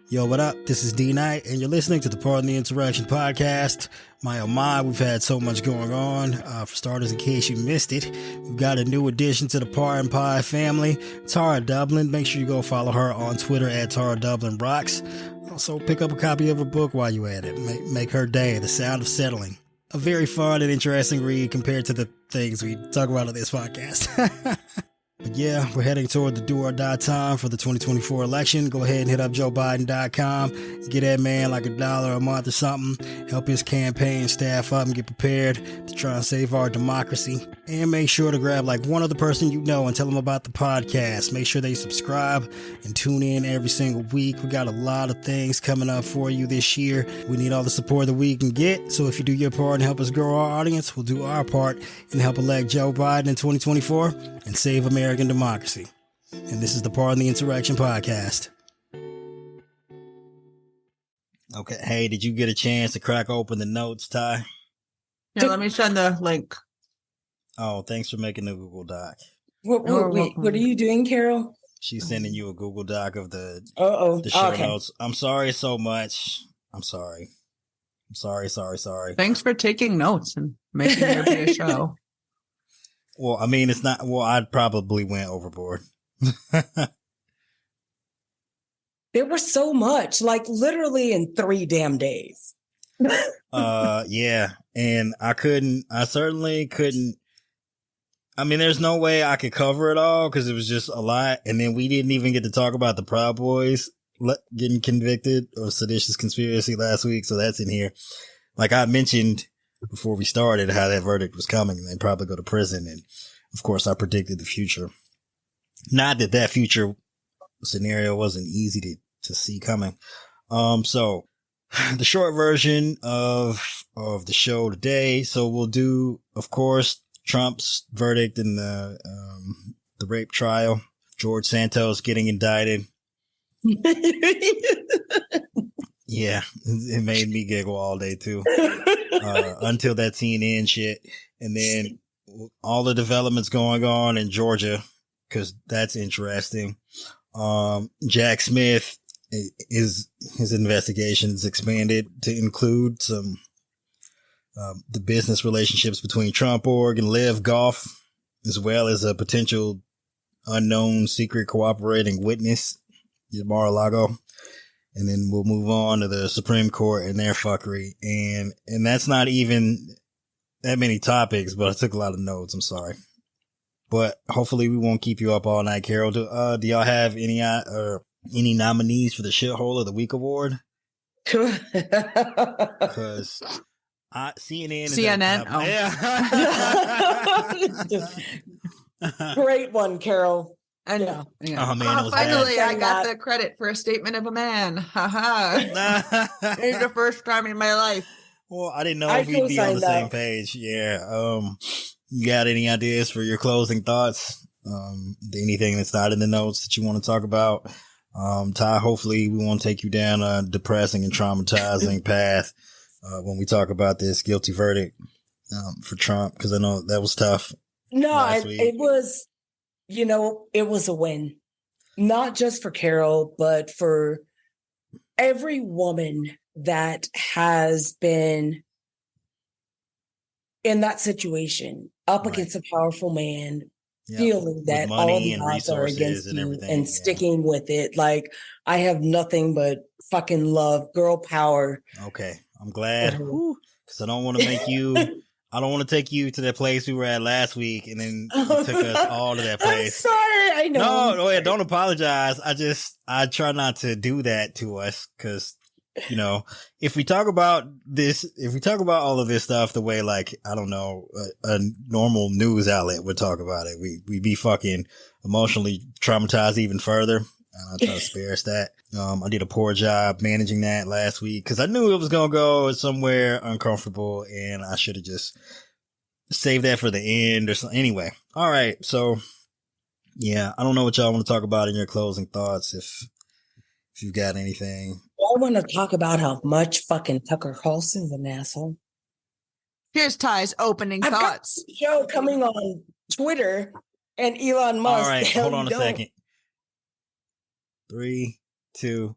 Yo, what up? This is D Knight, and you're listening to the Pardon the Interaction podcast. My oh my, we've had so much going on. For starters, in case you missed it, we've got a new addition to the Pardon Pie family, Tara Dublin. Make sure you go follow her on Twitter at Tara Dublin Rocks. Also, pick up a copy of her book while you're at it. Make her day, The Sound of Settling. A very fun and interesting read compared to the things we talk about on this podcast. But yeah, we're heading toward the do or die time for the 2024 election. Go ahead and hit up JoeBiden.com. Get that man like $1 a month or something. Help his campaign staff up and get prepared to try and save our democracy. And make sure to grab like one other person you know and tell them about the podcast. Make sure they subscribe and tune in every single week. We got a lot of things coming up for you this year. We need all the support that we can get. So if you do your part and help us grow our audience, we'll do our part and help elect Joe Biden in 2024 and save American democracy. And this is the Pardon the Interaction podcast. Okay, hey, did you get a chance to crack open the notes, Ty? Yeah, let me send the link. Oh, thanks for making the Google Doc. Wait, what are you doing, Carol? She's sending you a Google Doc of the show notes. I'm sorry so much. I'm sorry. Sorry. Thanks for taking notes and making there be a show. Well, I mean, it's not. Well, I probably went overboard. There was so much, like literally in 3 damn days. Yeah, and I certainly couldn't. I mean, there's no way I could cover it all because it was just a lot, and then we didn't even get to talk about the Proud Boys getting convicted of seditious conspiracy last week, so that's in here. Like I mentioned before we started, how that verdict was coming, and they'd probably go to prison. And of course, I predicted the future. Not that future scenario wasn't easy to see coming. So the short version of the show today. So we'll do, of course, Trump's verdict in the rape trial. George Santos getting indicted. Yeah, it made me giggle all day too. Until that CNN shit. And then all the developments going on in Georgia, because that's interesting. Jack Smith, his investigations expanded to include some the business relationships between Trump Org and Live Golf, as well as a potential unknown secret cooperating witness at Mar-a-Lago. And then we'll move on to the Supreme Court and their fuckery. And that's not even that many topics, but I took a lot of notes. I'm sorry. But hopefully we won't keep you up all night, Carol. Do y'all have any nominees for the Shithole of the Week award? Because CNN. Oh. Yeah. Great one, Carol. I know. Oh man, finally, I got the credit for a statement of a man. Haha. It's the first time in my life. Well, I didn't know if we'd be on the same page. Yeah. You got any ideas for your closing thoughts? Anything that's not in the notes that you want to talk about? Ty, hopefully we won't take you down a depressing and traumatizing path when we talk about this guilty verdict for Trump, because I know that was tough. No, it was. It was a win, not just for Carol, but for every woman that has been in that situation, up against a powerful man, feeling that all the odds are against you and sticking with it. Like, I have nothing but fucking love, girl power. Okay, I'm glad, because I don't want to make you... I don't want to take you to that place we were at last week, and then you took us all to that place. I'm sorry, I know. No, don't apologize. I try not to do that to us, because, if we talk about all of this stuff the way, like, I don't know, a normal news outlet would talk about it, we'd be fucking emotionally traumatized even further. I try to spare us that. I did a poor job managing that last week because I knew it was going to go somewhere uncomfortable, and I should have just saved that for the end or something. Anyway. All right. So yeah, I don't know what y'all want to talk about in your closing thoughts. If you've got anything. I want to talk about how much fucking Tucker Carlson's an asshole. Here's Ty's opening thoughts. Got a show coming on Twitter and Elon Musk. All right. Hold on a second. 3, 2.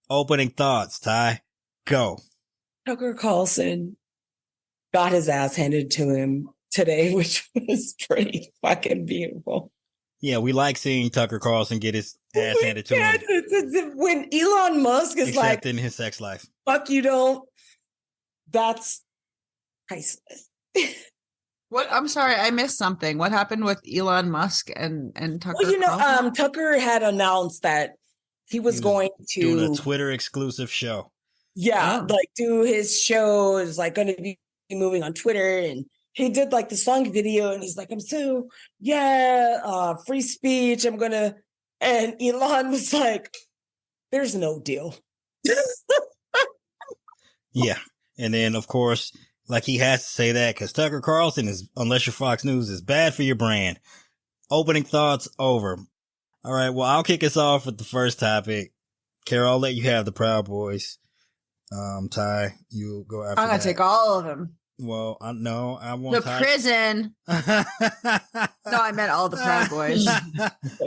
Opening thoughts, Ty. Go. Tucker Carlson got his ass handed to him today, which was pretty fucking beautiful. Yeah, we like seeing Tucker Carlson get his ass handed to him. When Elon Musk is except in his sex life. Fuck you don't. That's priceless. What? I'm sorry, I missed something. What happened with Elon Musk and Tucker? Well, Tucker had announced that he was going to do a Twitter exclusive show. Yeah, do his show is going to be moving on Twitter, and he did the song video, and he's like, I'm so free speech. I'm gonna, and Elon was like, there's no deal. Yeah, and then of course, he has to say that because Tucker Carlson is, unless you're Fox News, is bad for your brand. Opening thoughts over. All right, well, I'll kick us off with the first topic. Carol, I'll let you have the Proud Boys. Ty, you go after I'm gonna take all of them. Well, I want the prison. No, I meant all the Proud Boys.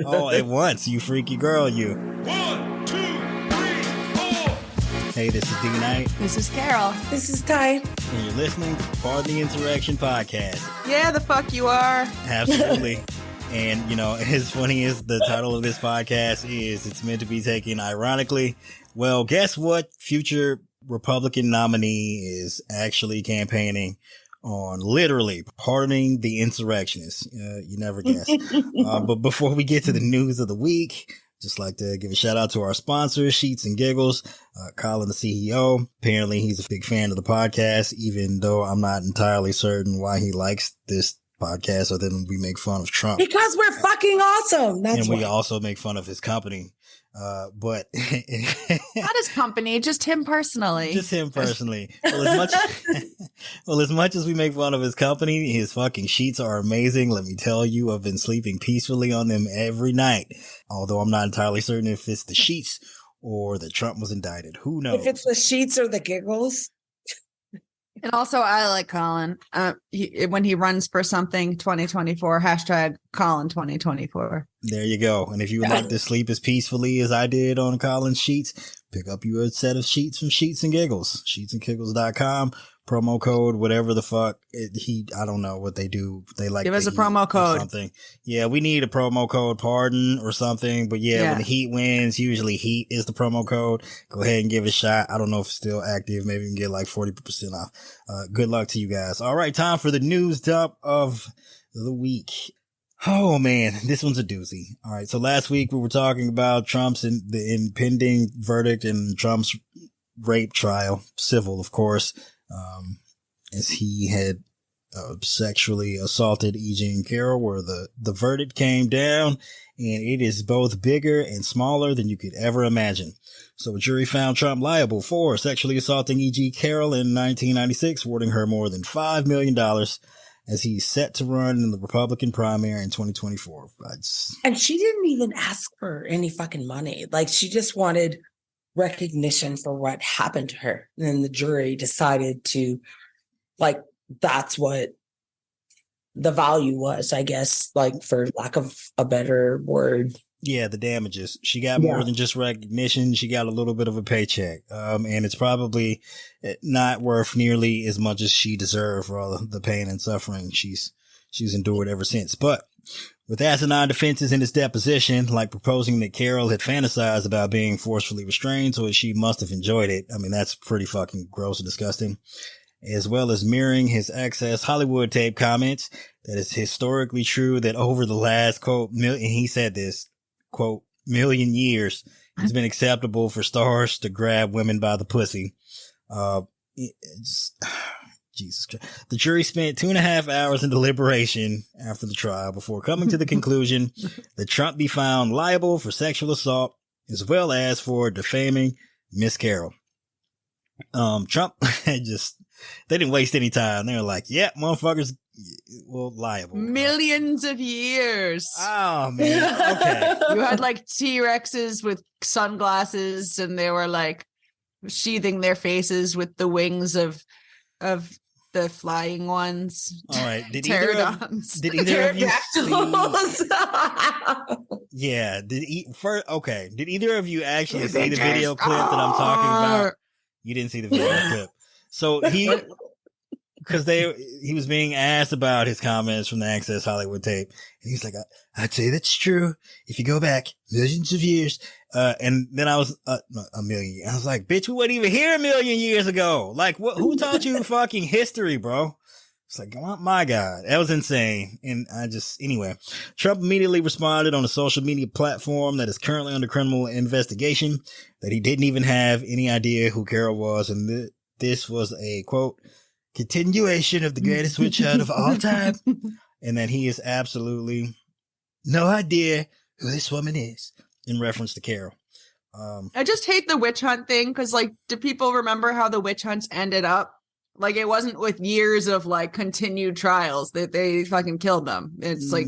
Oh, at once, you freaky girl, you. 1, 2, 3, 4. Hey, this is D Night. This is Carol. This is Ty. And you're listening to Pardon the Insurrection podcast. Yeah, the fuck you are. Absolutely. And, as funny as the title of this podcast is, it's meant to be taken ironically. Well, guess what? Future Republican nominee is actually campaigning on literally pardoning the insurrectionists. You never guess. But before we get to the news of the week, just like to give a shout out to our sponsors, Sheets and Giggles. Colin, the CEO. Apparently he's a big fan of the podcast, even though I'm not entirely certain why he likes this podcast, other than we make fun of Trump. Because we're fucking awesome. That's and we also make fun of his company. But not his company, just him personally. Just him personally. Well, as much as we make fun of his company, his fucking sheets are amazing. Let me tell you, I've been sleeping peacefully on them every night. Although I'm not entirely certain if it's the sheets or that Trump was indicted. Who knows? If it's the sheets or the giggles. And also, I like Colin. When he runs for something, 2024, hashtag Colin 2024. There you go. And if you would like to sleep as peacefully as I did on Colin's sheets, pick up you a set of sheets from Sheets and Giggles. Sheetsandgiggles.com. Promo code, whatever the fuck. I don't know what they do. They like give us a promo code. Something. Yeah, we need a promo code, pardon or something. But yeah, when the Heat wins, usually Heat is the promo code. Go ahead and give it a shot. I don't know if it's still active. Maybe you can get 40% off. Good luck to you guys. All right, time for the news dump of the week. Oh man, this one's a doozy. All right, so last week we were talking about Trump's the impending verdict in Trump's rape trial, civil, of course. As he had sexually assaulted E Jean Carrol, where the verdict came down, and it is both bigger and smaller than you could ever imagine. So a jury found Trump liable for sexually assaulting E Jean Carrol in 1996, awarding her more than $5 million as he's set to run in the Republican primary in 2024. And she didn't even ask for any fucking money. She just wanted recognition for what happened to her. And then the jury decided to, that's what the value was, I guess, for lack of a better word. Yeah, the damages. She got more than just recognition. She got a little bit of a paycheck. And it's probably not worth nearly as much as she deserved for all the pain and suffering she's endured ever since. But with asinine defenses in his deposition, like proposing that Carrol had fantasized about being forcefully restrained, so she must have enjoyed it. I mean, that's pretty fucking gross and disgusting. As well as mirroring his excess Hollywood tape comments that it's historically true that over the last, quote, and he said this, quote, million years, it's been acceptable for stars to grab women by the pussy. Jesus Christ. The jury spent 2.5 hours in deliberation after the trial before coming to the conclusion that Trump be found liable for sexual assault as well as for defaming Miss Carrol. Trump they didn't waste any time. They were like, yeah, motherfuckers, liable. Millions of years. Oh, man. Okay. You had T-Rexes with sunglasses, and they were sheathing their faces with the wings of the flying ones. All right. Did Pterodons. either of you see? Yeah. Did either of you actually see the video clip that I'm talking about? You didn't see the video clip. So he was being asked about his comments from the Access Hollywood tape. And he's like, I'd say that's true. If you go back millions of years. And then I was, a million. I was like, bitch, we weren't even here a million years ago. Like, who taught you fucking history, bro? It's like, oh my God, that was insane. And anyway, Trump immediately responded on a social media platform that is currently under criminal investigation that he didn't even have any idea who Carrol was. And this was a quote, continuation of the greatest witch hunt of all time. And that he has absolutely no idea who this woman is in reference to Carrol. I just hate the witch hunt thing because, like, do people remember how the witch hunts ended up? Like, it wasn't with years of, like, continued trials that they fucking killed them. It's like...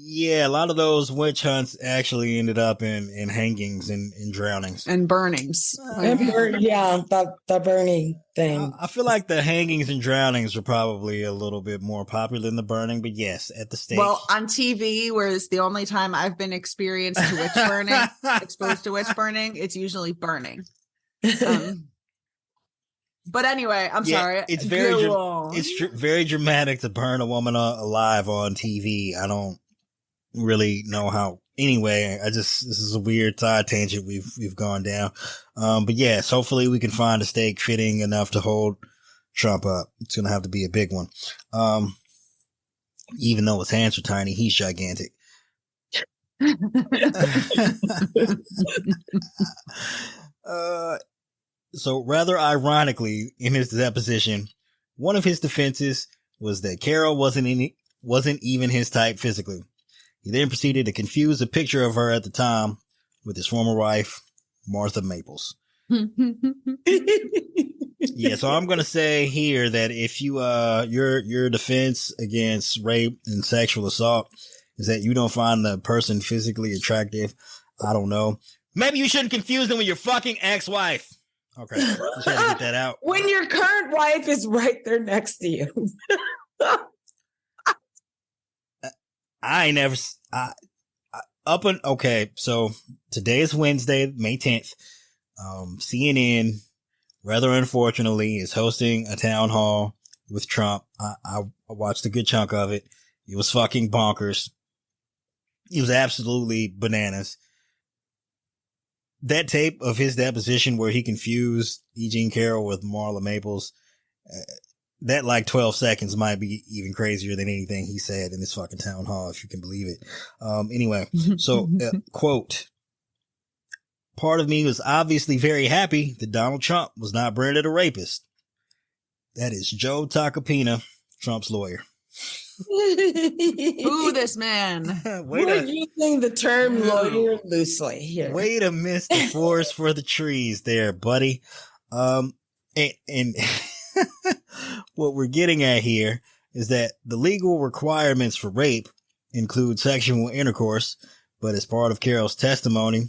Yeah, a lot of those witch hunts actually ended up in hangings and drownings. And burnings. The burning thing. I feel like the hangings and drownings are probably a little bit more popular than the burning, but yes, at the stake. Well, on TV, where it's the only time I've been exposed to witch burning, it's usually burning. But anyway, I'm sorry. It's very dramatic to burn a woman alive on TV. I don't really know how. Anyway, this is a weird side tangent we've gone down. But yes, hopefully we can find a stake fitting enough to hold Trump up. It's gonna have to be a big one. Even though his hands are tiny, he's gigantic. So rather ironically, in his deposition, one of his defenses was that Carrol wasn't even his type physically. He then proceeded to confuse a picture of her at the time with his former wife, Martha Maples. Yeah, so I'm gonna say here that if you your defense against rape and sexual assault is that you don't find the person physically attractive, I don't know. Maybe you shouldn't confuse them with your fucking ex-wife. Okay, just had to get that out. When your current wife is right there next to you. Okay, so today is Wednesday, May 10th. CNN, rather unfortunately, is hosting a town hall with Trump. I watched a good chunk of it. It was fucking bonkers. It was absolutely bananas. That tape of his deposition where he confused E Jean Carrol with Marla Maples, that like 12 seconds might be even crazier than anything he said in this fucking town hall, if you can believe it. Anyway, so quote, part of me was obviously very happy that Donald Trump was not branded a rapist. That is Joe Tacopina, Trump's lawyer. Ooh, this man. We're using the term lawyer loosely here. Way to miss the forest for the trees there, buddy. And what we're getting at here is that the legal requirements for rape include sexual intercourse, but as part of Carol's testimony,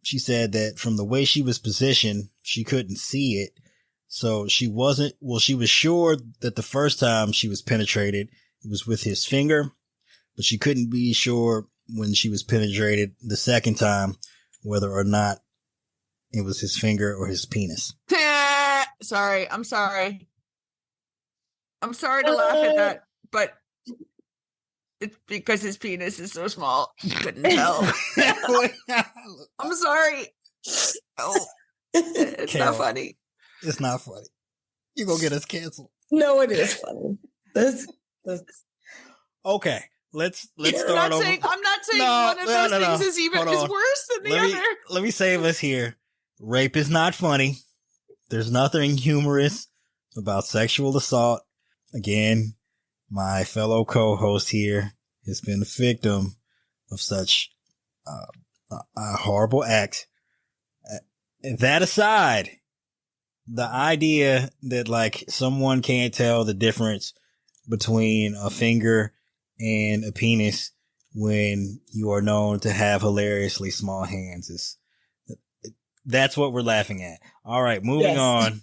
she said that from the way she was positioned, she couldn't see it. So she was sure that the first time she was penetrated, it was with his finger, but she couldn't be sure when she was penetrated the second time, whether or not it was his finger or his penis. Sorry. I'm sorry to laugh at that, but it's because his penis is so small. You couldn't tell. I'm sorry. Oh, it's not funny. It's not funny. You're going to get us canceled. No, it is funny. That's... Okay. Let's start over. I'm not saying one of those things is worse than the other. Let me save us here. Rape is not funny. There's nothing humorous about sexual assault. Again, my fellow co-host here has been a victim of such a horrible act. That aside, the idea that like someone can't tell the difference between a finger and a penis when you are known to have hilariously small hands that's what we're laughing at. All right, moving on.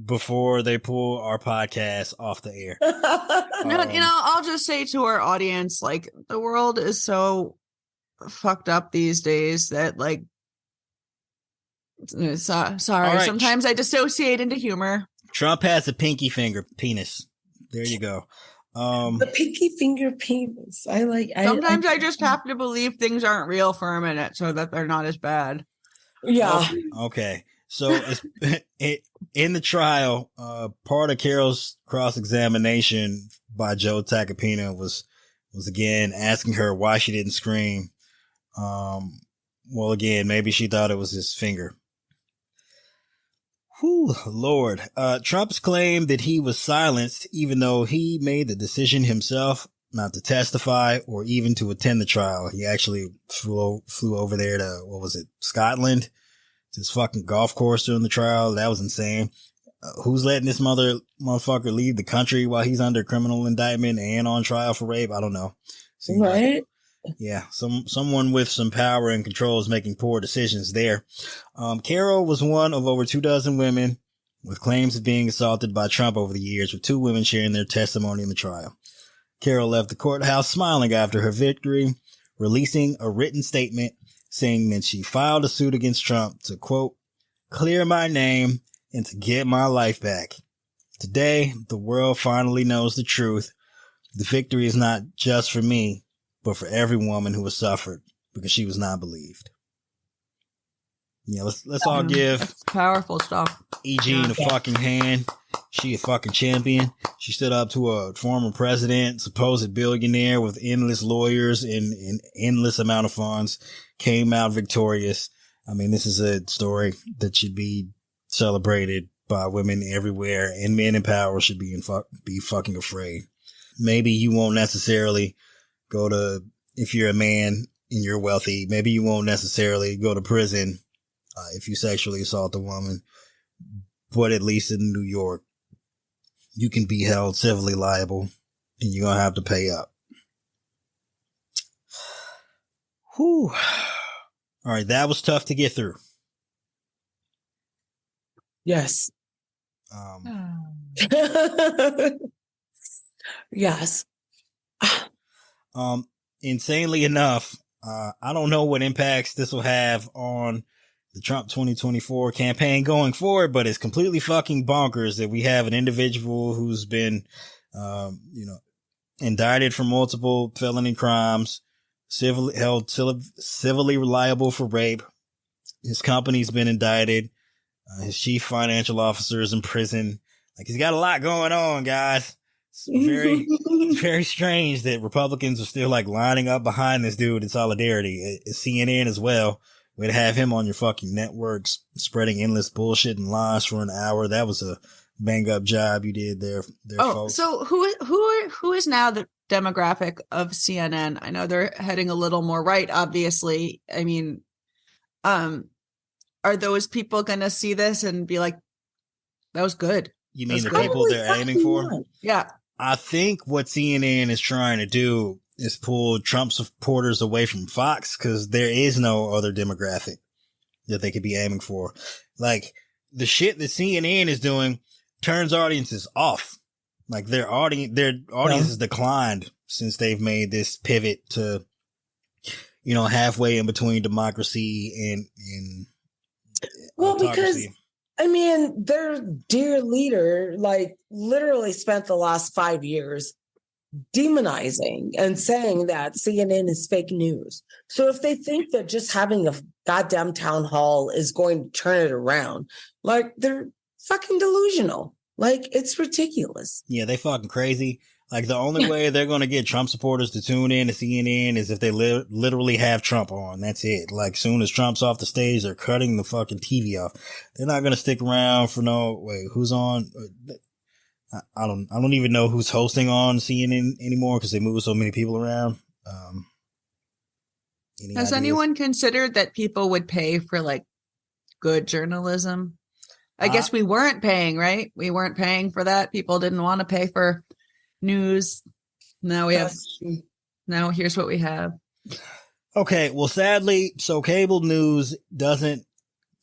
before they pull our podcast off the air. I'll just say to our audience, like, the world is so fucked up these days that, like, sorry. Right. Sometimes I dissociate into humor. Trump has a pinky finger penis. There you go. The pinky finger penis. Sometimes I just have to believe things aren't real for a minute so that they're not as bad. Yeah. Okay. So in the trial, part of Carol's cross-examination by Joe Tacopina was again asking her why she didn't scream. Well, again, maybe she thought it was his finger. Whew, Lord. Trump's claimed that he was silenced, even though he made the decision himself not to testify or even to attend the trial. He actually flew over there to, Scotland, to his fucking golf course during the trial. That was insane. Who's letting this motherfucker leave the country while he's under criminal indictment and on trial for rape? I don't know. Seems right? Yeah, someone with some power and control is making poor decisions there. Carol was one of over 24 women with claims of being assaulted by Trump over the years, with 2 women sharing their testimony in the trial. Carol left the courthouse smiling after her victory, releasing a written statement saying that she filed a suit against Trump to, quote, clear my name and to get my life back. Today, the world finally knows the truth. The victory is not just for me, but for every woman who has suffered because she was not believed. Yeah, let's all give powerful stuff. E Jean a fucking hand. She a fucking champion. She stood up to a former president, supposed billionaire with endless lawyers and endless amount of funds, came out victorious. I mean, this is a story that should be celebrated by women everywhere, and men in power should be fucking afraid. Maybe you won't necessarily go to, if you're a man and you're wealthy, maybe you won't necessarily go to prison if you sexually assault a woman, but at least in New York, you can be held civilly liable and you're going to have to pay up. Whew. All right. That was tough to get through. Yes. Yes. Insanely enough, I don't know what impacts this will have on the Trump 2024 campaign going forward, but it's completely fucking bonkers that we have an individual who's been, indicted for multiple felony crimes, held civilly liable for rape. His company's been indicted. His chief financial officer is in prison. Like, he's got a lot going on, guys. It's very strange that Republicans are still like lining up behind this dude in solidarity. It's CNN as well. Way to have him on your fucking networks spreading endless bullshit and lies for an hour. That was a bang up job you did there, folks. So who is now the demographic of CNN? I know they're heading a little more right, obviously. I mean, are those people going to see this and be like, that was good? You mean the people they're aiming for? Yeah. I think what CNN is trying to do is pull Trump supporters away from Fox, because there is no other demographic that they could be aiming for. Like, the shit that CNN is doing turns audiences off. Like, their audience has declined since they've made this pivot to, halfway in between democracy and because I mean, their dear leader, like, literally spent the last 5 years demonizing and saying that CNN is fake news. So if they think that just having a goddamn town hall is going to turn it around, like, they're fucking delusional. Like, it's ridiculous. Yeah, they fucking crazy. Like, the only way they're going to get Trump supporters to tune in to CNN is if they literally have Trump on. That's it. Like, soon as Trump's off the stage, they're cutting the fucking TV off. They're not going to stick around for who's on? I don't even know who's hosting on CNN anymore because they move so many people around. Has anyone considered that people would pay for, like, good journalism? I guess we weren't paying, right? We weren't paying for that. People didn't want to pay for news. Now here's what we have. Okay, well, sadly, so cable news doesn't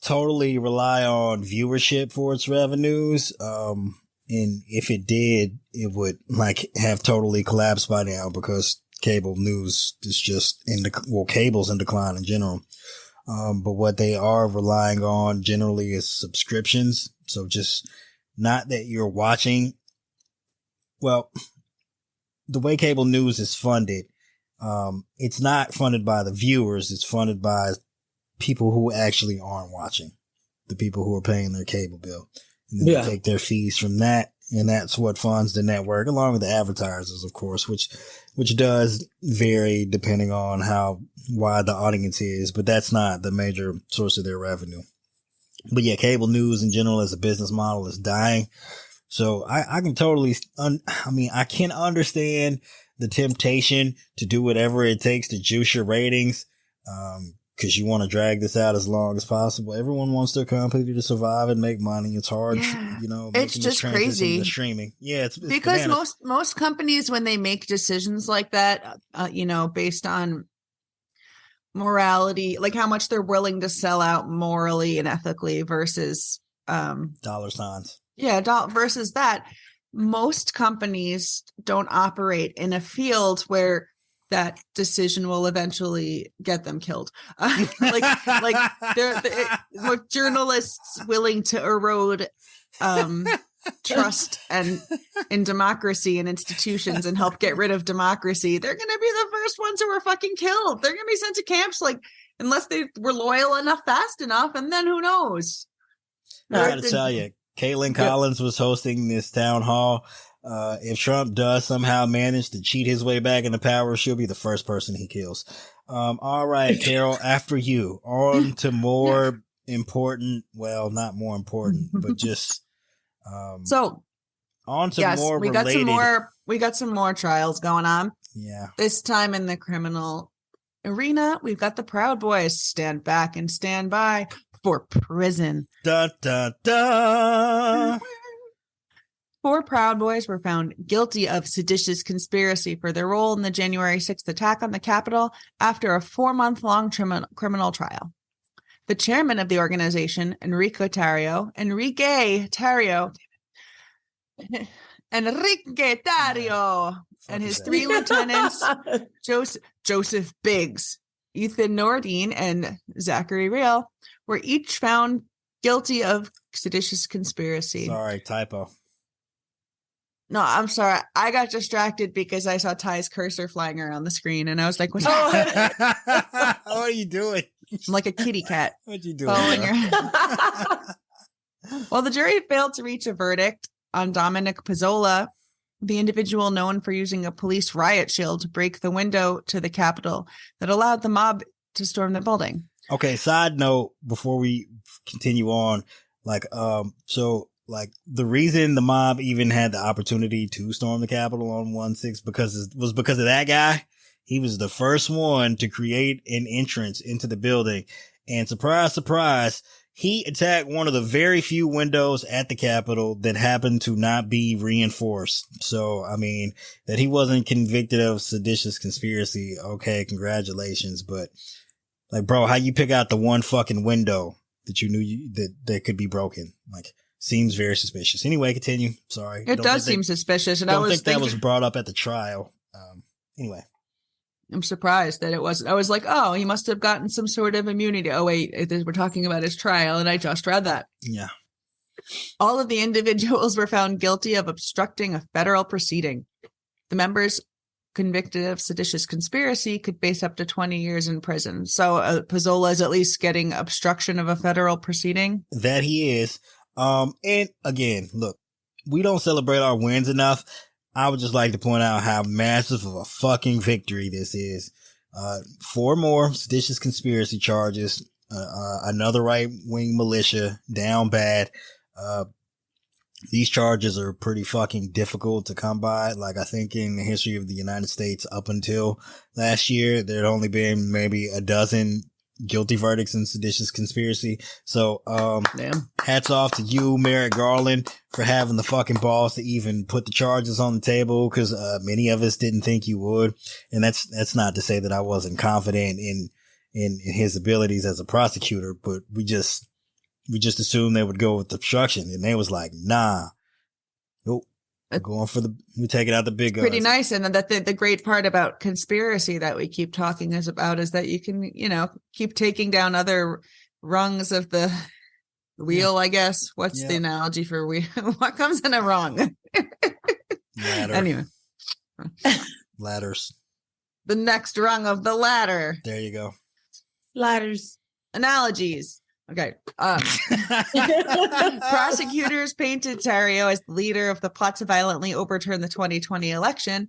totally rely on viewership for its revenues. And if it did, it would like have totally collapsed by now because cable news is just cable's in decline in general. But what they are relying on generally is subscriptions. So just not that you're watching. Well, the way cable news is funded, it's not funded by the viewers. It's funded by people who actually aren't watching, the people who are paying their cable bill. And then they take their fees from that. And that's what funds the network, along with the advertisers, of course, which does vary depending on how wide the audience is. But that's not the major source of their revenue. But yeah, cable news in general as a business model is dying. So I can totally, I can understand the temptation to do whatever it takes to juice your ratings. Cause you want to drag this out as long as possible. Everyone wants their company to survive and make money. It's hard, it's just crazy. Streaming. Yeah. It's because bananas. most companies, when they make decisions like that, based on morality, like how much they're willing to sell out morally and ethically versus, dollar signs. Yeah. Versus that, most companies don't operate in a field where that decision will eventually get them killed. They're journalists willing to erode trust and in democracy and institutions and help get rid of democracy. They're going to be the first ones who are fucking killed. They're going to be sent to camps, unless they were loyal enough, fast enough, and then who knows? I got to tell you, Caitlin Collins was hosting this town hall. If Trump does somehow manage to cheat his way back into power, she'll be the first person he kills. All right, Carol, after you, on to more important, well, not more important, but just, on to more we related. We got some more trials going on. Yeah. This time in the criminal arena, we've got the Proud Boys. Stand back and stand by for prison. Dun, dun, dun. 4 Proud Boys were found guilty of seditious conspiracy for their role in the January 6th attack on the Capitol after a 4-month-long criminal trial. The chairman of the organization, Enrique Tarrio, and his 3 lieutenants, Joseph Biggs, Ethan Nordine, and Zachary Real, were each found guilty of seditious conspiracy. Sorry, typo. No, I'm sorry. I got distracted because I saw Ty's cursor flying around the screen, and I was like, "What's what are you doing?" I'm like a kitty cat. What you doing? Well, the jury failed to reach a verdict on Dominic Pizzola, the individual known for using a police riot shield to break the window to the Capitol that allowed the mob to storm the building. Okay, side note before we continue on, the reason the mob even had the opportunity to storm the Capitol on 1/6 was because of that guy. He was the first one to create an entrance into the building. And surprise, surprise, he attacked one of the very few windows at the Capitol that happened to not be reinforced. So, that he wasn't convicted of seditious conspiracy. Okay, congratulations. But bro, how you pick out the one fucking window that you knew that could be broken? Seems very suspicious. Anyway, continue. Sorry. It does seem suspicious. And I was thinking that was brought up at the trial. Anyway. I'm surprised that it wasn't. I was like, oh, he must have gotten some sort of immunity. Oh, wait, we're talking about his trial. And I just read that. Yeah. All of the individuals were found guilty of obstructing a federal proceeding. The members convicted of seditious conspiracy could face up to 20 years in prison. So Pizzola is at least getting obstruction of a federal proceeding. That he is. And again, look, we don't celebrate our wins enough. I would just like to point out how massive of a fucking victory this is. 4 more seditious conspiracy charges, another right-wing militia down bad. These charges are pretty fucking difficult to come by. I think in the history of the United States up until last year, there had only been maybe a dozen guilty verdicts in seditious conspiracy. So, hats off to you, Merrick Garland, for having the fucking balls to even put the charges on the table. Cause, many of us didn't think you would. And that's not to say that I wasn't confident in his abilities as a prosecutor, but we just, we just assumed they would go with obstruction, and they was like, nah, nope. We're taking out the big guns. Pretty nice. And then that the great part about conspiracy that we keep talking about is that you can, keep taking down other rungs of the wheel, I guess. What's the analogy for wheel? What comes in a rung? Ladder. Anyway. Ladders. The next rung of the ladder. There you go. Ladders. Analogies. Okay. Prosecutors painted Tarrio as the leader of the plot to violently overturn the 2020 election,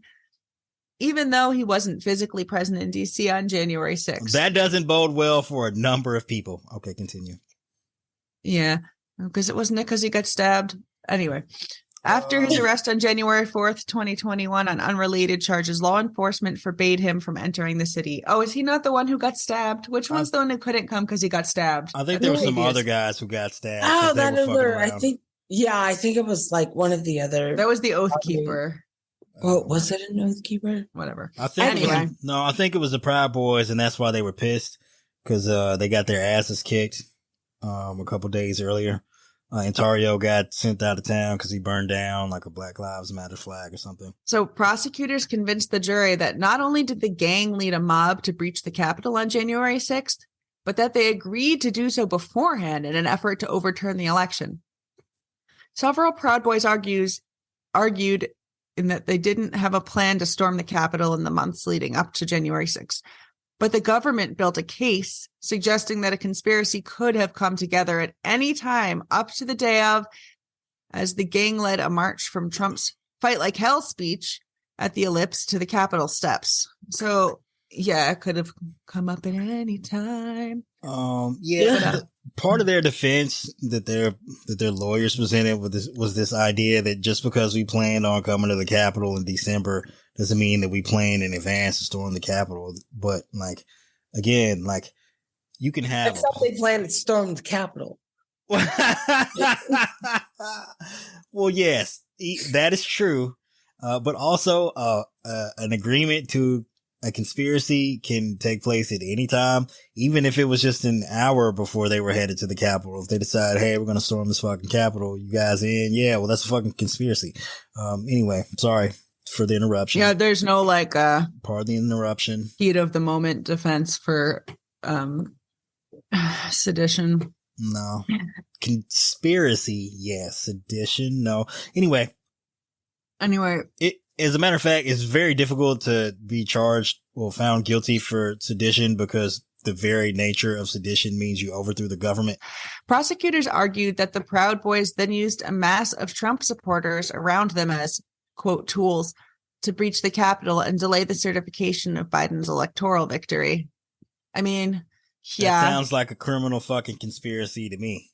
even though he wasn't physically present in D.C. on January 6th. That doesn't bode well for a number of people. Okay, continue. Yeah, because he got stabbed. Anyway, after his arrest on January 4th, 2021, on unrelated charges, law enforcement forbade him from entering the city. Oh, is he not the one who got stabbed? Which one's the one who couldn't come because he got stabbed? I think there were some other guys who got stabbed. Oh, that other, I think it was like one of the other. That was the Oath Keeper. Oh, was it an Oath Keeper? Whatever. I think it was the Proud Boys, and that's why they were pissed, because they got their asses kicked a couple days earlier. And Tarrio got sent out of town because he burned down like a Black Lives Matter flag or something. So prosecutors convinced the jury that not only did the gang lead a mob to breach the Capitol on January 6th, but that they agreed to do so beforehand in an effort to overturn the election. Several Proud Boys argued in that they didn't have a plan to storm the Capitol in the months leading up to January 6th. But the government built a case suggesting that a conspiracy could have come together at any time up to the day of, as the gang led a march from Trump's Fight Like Hell speech at the Ellipse to the Capitol steps. So, yeah, it could have come up at any time. Part of their defense that their lawyers presented was this idea that just because we planned on coming to the Capitol in December doesn't mean that we planned in advance to storm the Capitol. But again, you can have. Except they planned to storm the Capitol. Well, yes, that is true. But also, an agreement to a conspiracy can take place at any time, even if it was just an hour before they were headed to the Capitol. If they decide, hey, we're going to storm this fucking Capitol, you guys in? Yeah, well, that's a fucking conspiracy. Anyway, sorry for the interruption. Yeah, there's no pardon the interruption. Heat of the moment defense for sedition. No. Conspiracy, yes. Sedition, no. Anyway, as a matter of fact, it's very difficult to be found guilty for sedition because the very nature of sedition means you overthrew the government. Prosecutors argued that the Proud Boys then used a mass of Trump supporters around them as, quote, tools to breach the Capitol and delay the certification of Biden's electoral victory. I mean, yeah. That sounds like a criminal fucking conspiracy to me.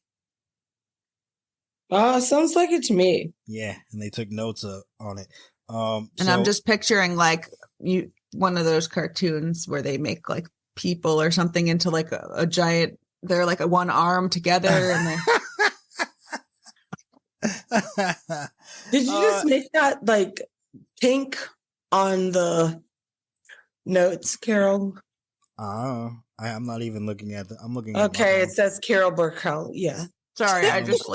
Sounds like it to me. Yeah, and they took notes on it. And I'm just picturing one of those cartoons where they make people or something into a giant. They're a one arm together, and did you just make that pink on the notes, Carol? I'm not even looking at I'm looking. Okay, it says Carol Burkell. Yeah. Sorry, I just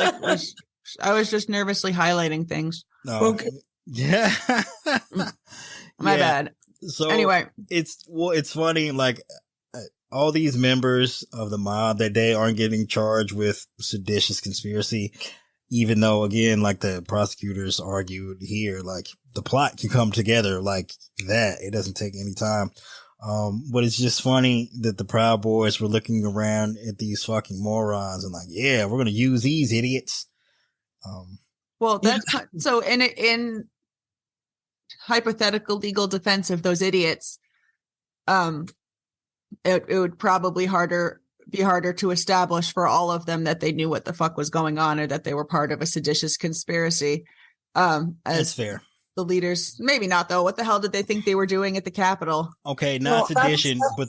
I was just nervously highlighting things. No. Okay. Yeah. My bad. So anyway, it's funny, all these members of the mob that day aren't getting charged with seditious conspiracy, even though, again, the prosecutors argued here, the plot can come together like that. It doesn't take any time. But it's just funny that the Proud Boys were looking around at these fucking morons and yeah, we're going to use these idiots. Well, that's so in hypothetical legal defense of those idiots, it would probably be harder to establish for all of them that they knew what the fuck was going on or that they were part of a seditious conspiracy. That's fair. The leaders, maybe not though. What the hell did they think they were doing at the Capitol? Okay, not sedition, but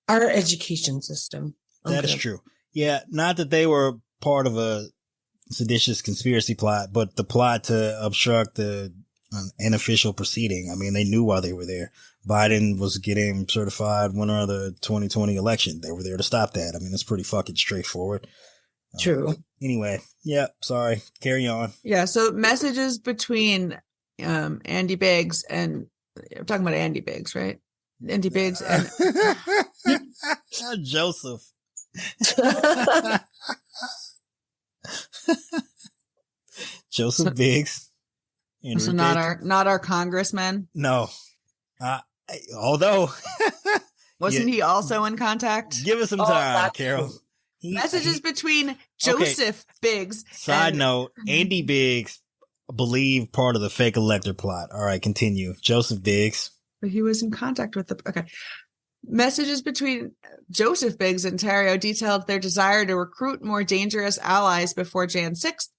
our education system. That is true. Yeah, not that they were part of a seditious conspiracy plot, but the plot to obstruct an unofficial proceeding. I mean, they knew why they were there. Biden was getting certified winner of the 2020 election. They were there to stop that. I mean, it's pretty fucking straightforward. True. Anyway, sorry. Carry on. Yeah, so messages between Andy Biggs and I'm talking about Andy Biggs, right? Andy Biggs and Joseph. Joseph Biggs. So not our congressman. No. Although wasn't he also in contact? Give us some time, Carol. Messages between Joseph Biggs. Side note, Andy Biggs believed part of the fake elector plot. All right, continue. Joseph Biggs. But he was in contact with messages between Joseph Biggs and Terrio detailed their desire to recruit more dangerous allies before Jan 6th,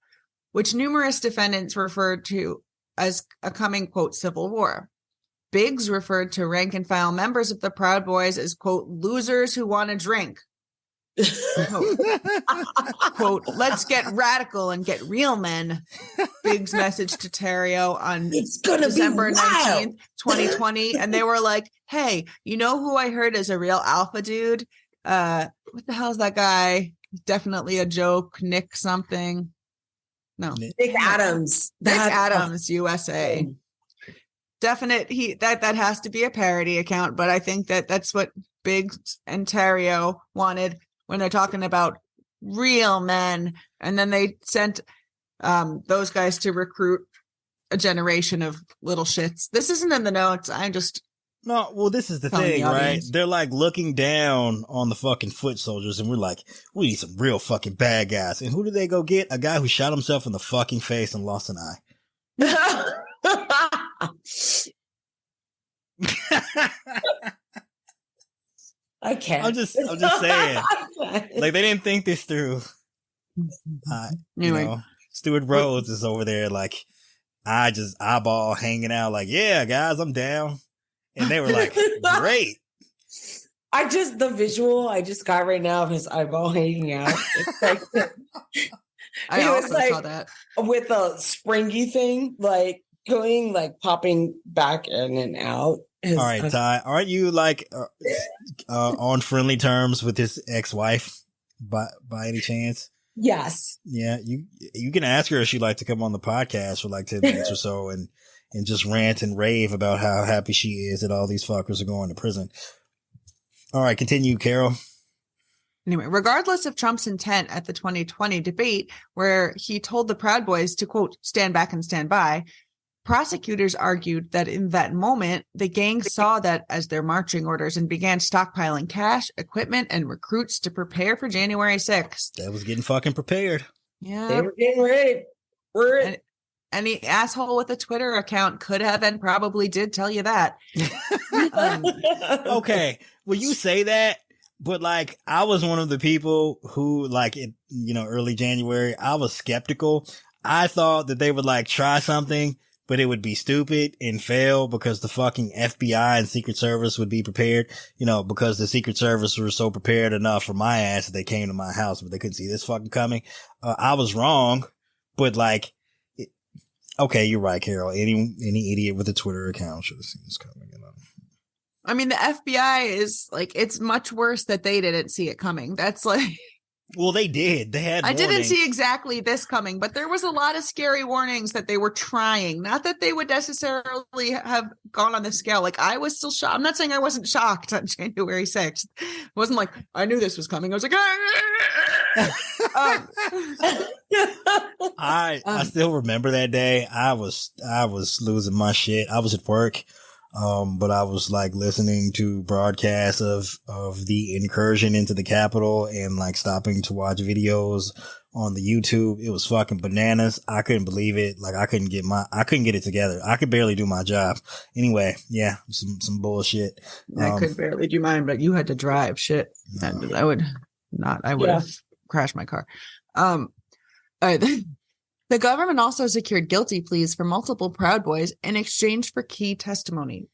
which numerous defendants referred to as a coming, quote, civil war. Biggs referred to rank and file members of the Proud Boys as, quote, losers who want to drink. Quote, let's get radical and get real, men. Biggs message to Terrio on December 19th, 2020. And they were like, hey, you know who I heard is a real alpha dude? What the hell is that guy? Definitely a joke. Nick something. No. Nick Adams. Nick Adams, USA. Definite. That has to be a parody account, but I think that's what Biggs and Terrio wanted when they're talking about real men. And then they sent those guys to recruit a generation of little shits. This isn't in the notes. No, well, this is the thing, right? They're like looking down on the fucking foot soldiers, and we're like, we need some real fucking bad guys. And who did they go get? A guy who shot himself in the fucking face and lost an eye. I can't. I'm just saying. Like, they didn't think this through. Anyway. Stuart Rhodes is over there, like, I just eyeball hanging out, like, yeah, guys, I'm down. And they were like, great. The visual I just got right now of his eyeball hanging out. It's like, I also saw that. With a springy thing, like going, like popping back in and out. All right, Ty, aren't you like on friendly terms with his ex-wife by any chance? Yes. Yeah, you can ask her if she'd like to come on the podcast for like 10 minutes or so and just rant and rave about how happy she is that all these fuckers are going to prison. All right, continue, Carol. Anyway, regardless of Trump's intent at the 2020 debate, where he told the Proud Boys to, quote, stand back and stand by, prosecutors argued that in that moment, the gang saw that as their marching orders and began stockpiling cash, equipment, and recruits to prepare for January 6th. That was getting fucking prepared. Yeah. They were getting ready. Any asshole with a Twitter account could have and probably did tell you that. Okay. Well, you say that, but like, I was one of the people who, like, early January, I was skeptical. I thought that they would like try something, but it would be stupid and fail because the fucking FBI and Secret Service would be prepared, because the Secret Service were so prepared enough for my ass that they came to my house, but they couldn't see this fucking coming. I was wrong, but like, okay, you're right, Carol. Any idiot with a Twitter account should have seen this coming. I mean, the FBI is like, it's much worse that they didn't see it coming. That's like, well, they did. They had. I didn't see exactly this coming, but there was a lot of scary warnings that they were trying. Not that they would necessarily have gone on the scale. Like, I was still shocked. I'm not saying I wasn't shocked on January 6th. It wasn't like I knew this was coming. I was like, I still remember that day. I was losing my shit. I was at work. But I was like listening to broadcasts of the incursion into the Capitol and like stopping to watch videos on the YouTube. It was fucking bananas. I couldn't believe it. Like I couldn't get it together. I could barely do my job. Anyway, yeah, some bullshit. I could barely do mine, but you had to drive shit. And I would have crashed my car. The government also secured guilty pleas for multiple Proud Boys in exchange for key testimony.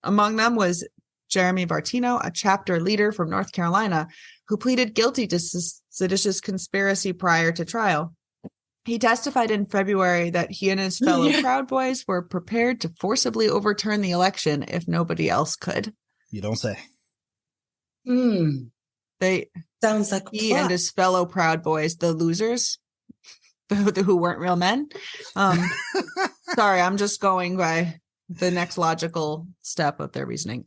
Among them was Jeremy Bartino, a chapter leader from North Carolina, who pleaded guilty to seditious conspiracy prior to trial. He testified in February that he and his fellow Proud Boys were prepared to forcibly overturn the election if nobody else could. You don't say. They sounds like he and his fellow Proud Boys, the losers, who weren't real men. Sorry, I'm just going by the next logical step of their reasoning.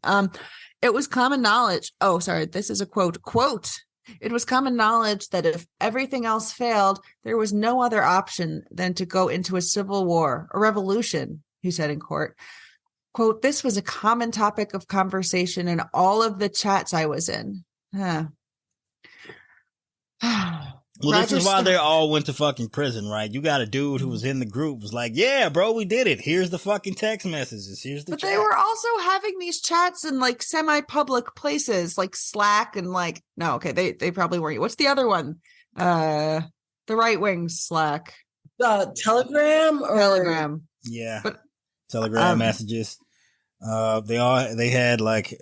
It was common knowledge. Oh, sorry, this is a quote. Quote. It was common knowledge that if everything else failed, there was no other option than to go into a civil war, a revolution, he said in court. Quote, this was a common topic of conversation in all of the chats I was in. Well, this is why they all went to fucking prison, right? You got a dude who was in the group was like, yeah, bro, we did it. Here's the fucking text messages. Here's the But chat. they were also having these chats in like semi-public places like Slack and like, no, okay, they probably weren't. What's the other one? The right wing Slack. Telegram or Telegram. Yeah. But, Telegram messages. They had like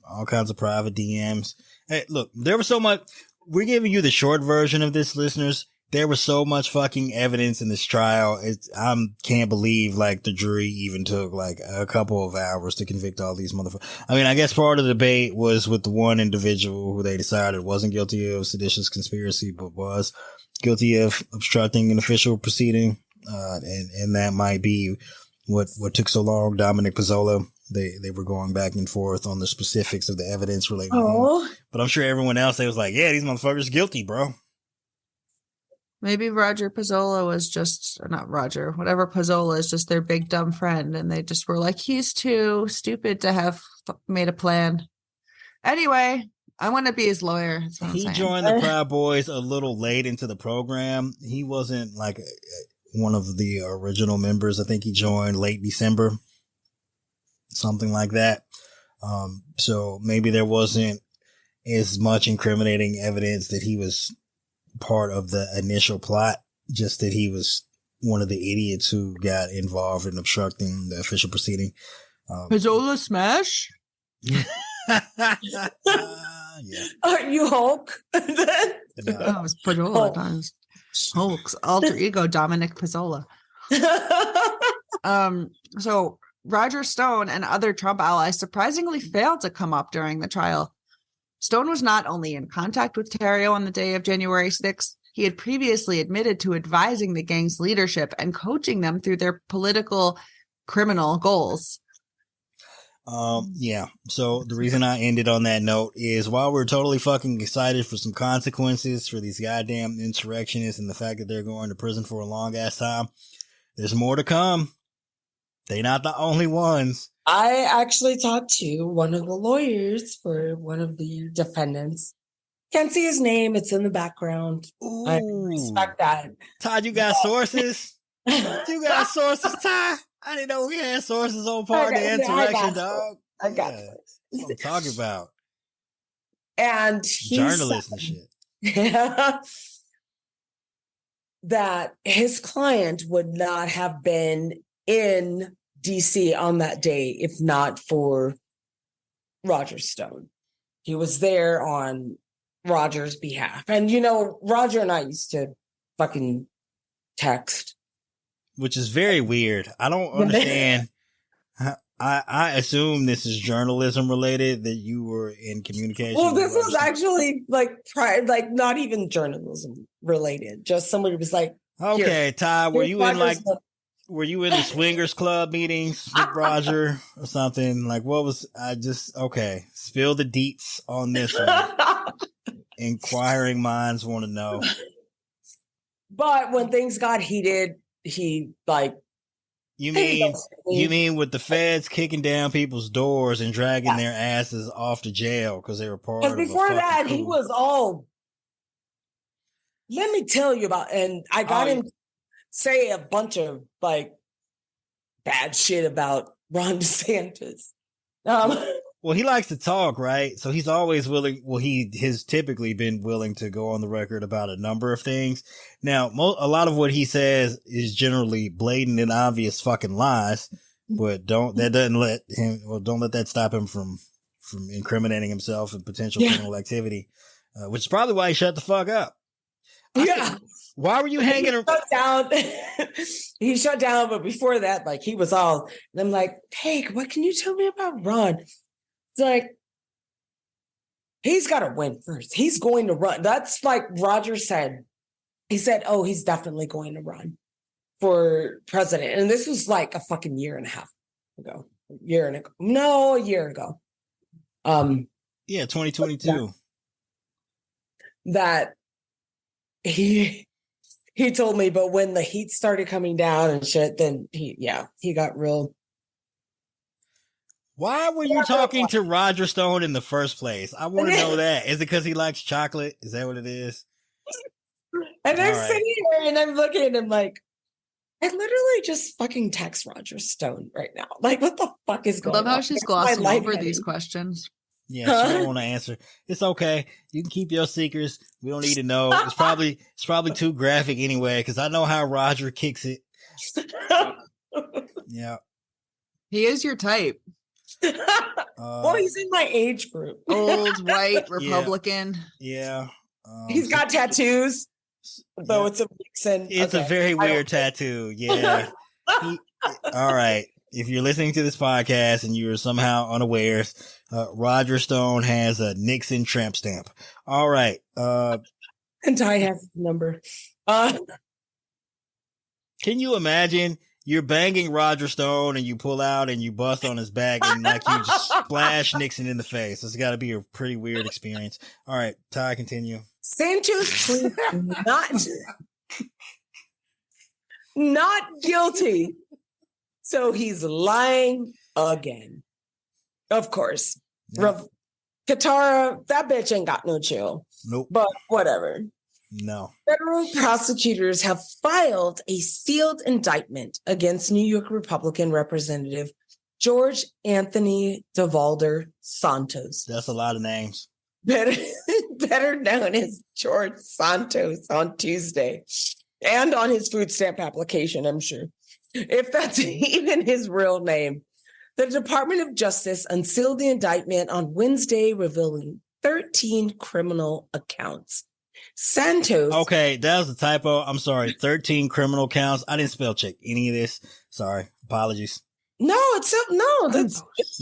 all kinds of private DMs. Hey, look, there was so much. We're giving you the short version of this, listeners. There was so much fucking evidence in this trial. I can't believe like the jury even took like a couple of hours to convict all these motherfuckers. I mean, I guess part of the debate was with the one individual who they decided wasn't guilty of seditious conspiracy, but was guilty of obstructing an official proceeding. And that might be what took so long. Dominic Pizzola. They were going back and forth on the specifics of the evidence related to him. But I'm sure everyone else, they was like, yeah, these motherfuckers guilty, bro. Maybe Roger Pizzola was just, or not Roger, whatever Pizzola is, just their big dumb friend. And they just were like, he's too stupid to have made a plan. Anyway, I want to be his lawyer. He joined the Proud Boys a little late into the program. He wasn't like one of the original members. I think he joined late December. Something like that. So maybe there wasn't as much incriminating evidence that he was part of the initial plot, just that he was one of the idiots who got involved in obstructing the official proceeding. Pizzola smash? Yeah. Aren't you Hulk? No, it was Pizzola. Hulk's alter ego, Dominic Pizzola. So Roger Stone and other Trump allies surprisingly failed to come up during the trial. Stone was not only in contact with Theriault on the day of January 6th, he had previously admitted to advising the gang's leadership and coaching them through their political criminal goals. Yeah. So the reason I ended on that note is while we're totally fucking excited for some consequences for these goddamn insurrectionists and the fact that they're going to prison for a long ass time, there's more to come. They're not the only ones. I actually talked to one of the lawyers for one of the defendants. Can't see his name. It's in the background. Ooh. I respect that. Todd, you got sources? You got sources, Ty? I didn't know we had sources on part of the insurrection, dog. I got sources. That's what I'm talking about. And journalists and shit. That his client would not have been in DC on that day if not for Roger Stone. He was there on Roger's behalf. And, you know, Roger and I used to fucking text. Which is very weird. I don't understand. I assume this is journalism related, that you were in communication. Well, this was actually like not even journalism related. Just somebody was like, okay, Ty, were you in the swingers club meetings with Roger or something? Like, what was, okay, spill the deets on this one. Inquiring minds want to know. But when things got heated, he like, you mean with the feds kicking down people's doors and dragging their asses off to jail because they were part of before that, coup. He was all, let me tell you about, and I got him to say a bunch of like bad shit about Ron DeSantis. Well, he likes to talk, right? So he's always willing. Well, he has typically been willing to go on the record about a number of things. Now, a lot of what he says is generally blatant and obvious fucking lies, but don't let that stop him from incriminating himself in potential criminal activity, which is probably why he shut the fuck up. Why were you hanging around? He shut down, but before that, like he was all, and I'm like, hey, what can you tell me about Ron? It's like, He's got to win first. He's going to run. That's like Roger said. He said, oh, he's definitely going to run for president. And this was like a fucking year and a half ago. A year ago. Yeah, 2022. That he told me, but when the heat started coming down and shit, then he got real. Why were you talking to Roger Stone in the first place? I want to know that. Is it because he likes chocolate? Is that what it is? And I'm sitting here and I'm looking at him like, I literally just fucking text Roger Stone right now. Like, what the fuck is going on? I love how she's glossing over these questions. Yeah, she don't want to answer. It's okay. You can keep your secrets. We don't need to know. It's probably too graphic anyway, because I know how Roger kicks it. Yeah. He is your type. Well, he's in my age group. Old, white, Republican. Yeah. He's got tattoos, though it's a vixen. It's a very weird tattoo. Yeah. All right. If you're listening to this podcast and you're somehow unawares, Roger Stone has a Nixon tramp stamp. All right. And Ty has his number. Can you imagine? You're banging Roger Stone and you pull out and you bust on his back and like you just splash Nixon in the face. It's got to be a pretty weird experience. All right, Ty, continue. Santos pleads not guilty. So he's lying again. Of course. Yeah. Katara, that bitch ain't got no chill. Nope. But whatever. No. Federal prosecutors have filed a sealed indictment against New York Republican Representative George Anthony DeValder Santos. That's a lot of names. Better known as George Santos on Tuesday. And on his food stamp application, I'm sure. If that's even his real name. The Department of Justice unsealed the indictment on Wednesday, revealing 13 criminal accounts. Santos. Okay, that was a typo. I'm sorry. 13 criminal counts. I didn't spell check any of this. Sorry. Apologies. No, it's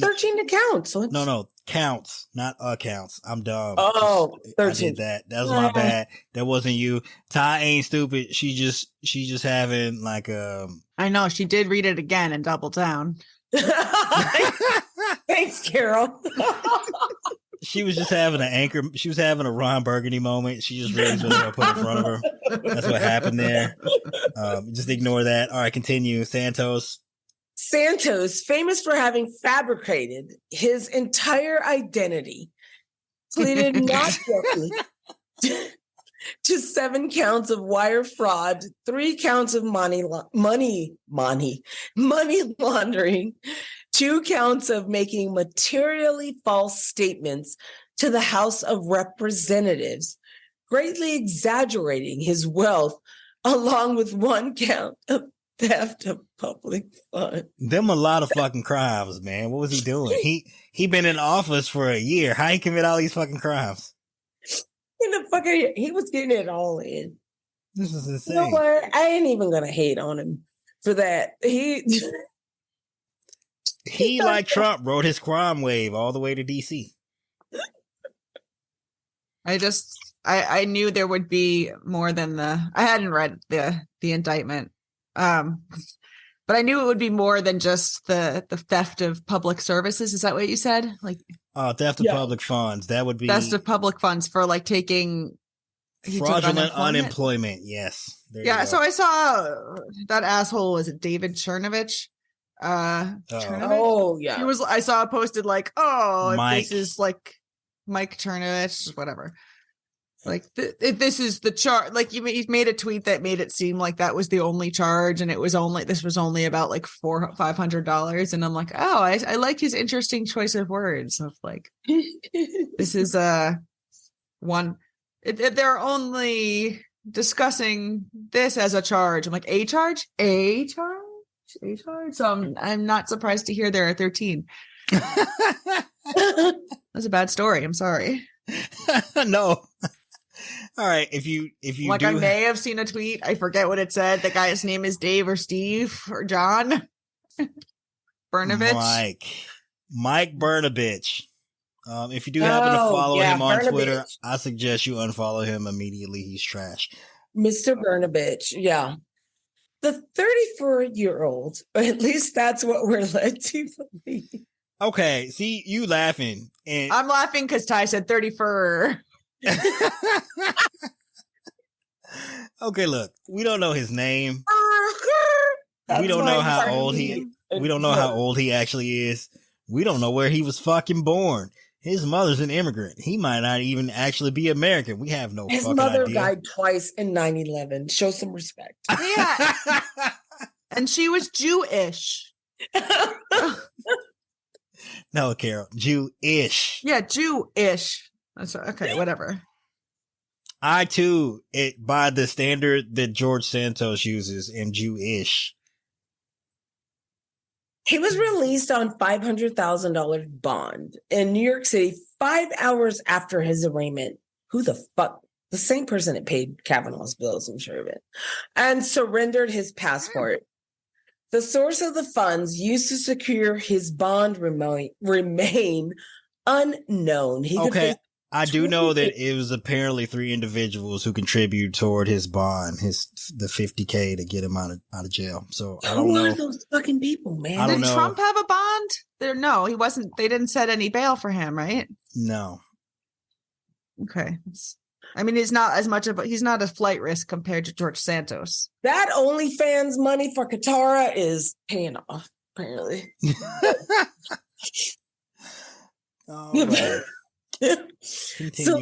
13 accounts. So No, counts, not accounts. I'm dumb. Oh, 13. I did that. That was my bad. That wasn't you. Ty ain't stupid. She just having like I know, she did read it again and double down. Thanks, Carol. She was just having an anchor. She was having a Ron Burgundy moment. She just realized what I put in front of her. That's what happened there. Just ignore that. All right, continue. Santos, famous for having fabricated his entire identity, pleaded not guilty to 7 counts of wire fraud, 3 counts of money laundering, 2 counts of making materially false statements to the House of Representatives, greatly exaggerating his wealth, along with 1 count of theft of public funds. Them a lot of fucking crimes, man. What was he doing? He been in office for a year. How he commit all these fucking crimes? He was getting it all in. This is insane. You know what? I ain't even gonna hate on him for that. He like Trump rode his crime wave all the way to DC. I knew there would be more than I hadn't read the indictment. But I knew it would be more than just the theft of public services. Is that what you said? Like theft of public funds. That would be theft of public funds for like taking fraudulent unemployment. Yes. Yeah. So I saw that asshole. Was it David Chernovich? Oh yeah. I saw it posted like, oh, Mike. This is like Mike Chernovich, whatever. Like if this is the charge, like you made a tweet that made it seem like that was the only charge, and this was only about like $500, and I'm like, oh, I like his interesting choice of words of like, this is one. They're only discussing this as a charge. I'm like, a charge. So I'm not surprised to hear there are 13. That's a bad story. I'm sorry. No. All right. If you like, I may have seen a tweet. I forget what it said. The guy's name is Dave or Steve or John Bernovich. Mike Bernovich. If you do happen to follow him on Twitter, bitch. I suggest you unfollow him immediately. He's trash. Mr. Burn-a-Bitch, yeah. The 34-year-old, or at least that's what we're led to believe. Okay, see, you laughing. And I'm laughing because Ty said 34. Okay, look, we don't know his name. We don't know how old he actually is. We don't know where he was fucking born. His mother's an immigrant. He might not even actually be American. We have no fucking idea. His mother died twice in 9/11. Show some respect. Yeah. And she was Jewish. No, Carol, Jewish. Yeah, Jewish. That's okay, whatever. I too, by the standard that George Santos uses, am Jewish. He was released on $500,000 bond in New York City 5 hours after his arraignment. Who the fuck? The same person that paid Kavanaugh's bills, I'm sure of it. And surrendered his passport. The source of the funds used to secure his bond remain unknown. I do know that it was apparently 3 individuals who contributed toward his bond, the $50K to get him out of jail. So I don't know. Who are those fucking people, man? Did Trump have a bond? No, he wasn't. They didn't set any bail for him, right? No. Okay. I mean, he's not a flight risk compared to George Santos. That OnlyFans money for Katara is paying off, apparently. All right. So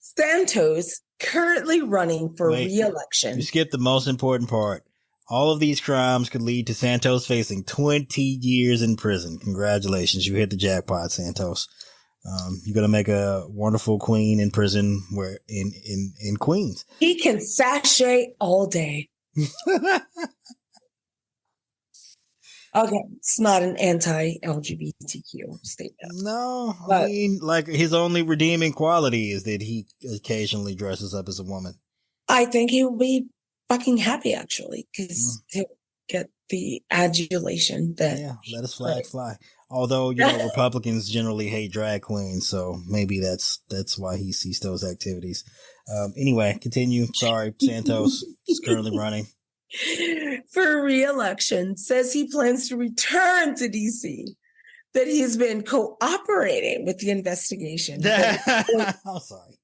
Santos currently running for re-election. You skipped the most important part. All of these crimes could lead to Santos facing 20 years in prison. Congratulations. You hit the jackpot, Santos. You're going to make a wonderful queen in prison in Queens. He can sashay all day. Okay, it's not an anti-LGBTQ statement. No, I mean, like, his only redeeming quality is that he occasionally dresses up as a woman. I think he will be fucking happy, actually, because he'll get the adulation that... Yeah, let his flag fly. Although, Republicans generally hate drag queens, so maybe that's why he ceased those activities. Anyway, continue. Sorry, Santos is currently running for re-election, says he plans to return to DC, that he's been cooperating with the investigation. I'm sorry.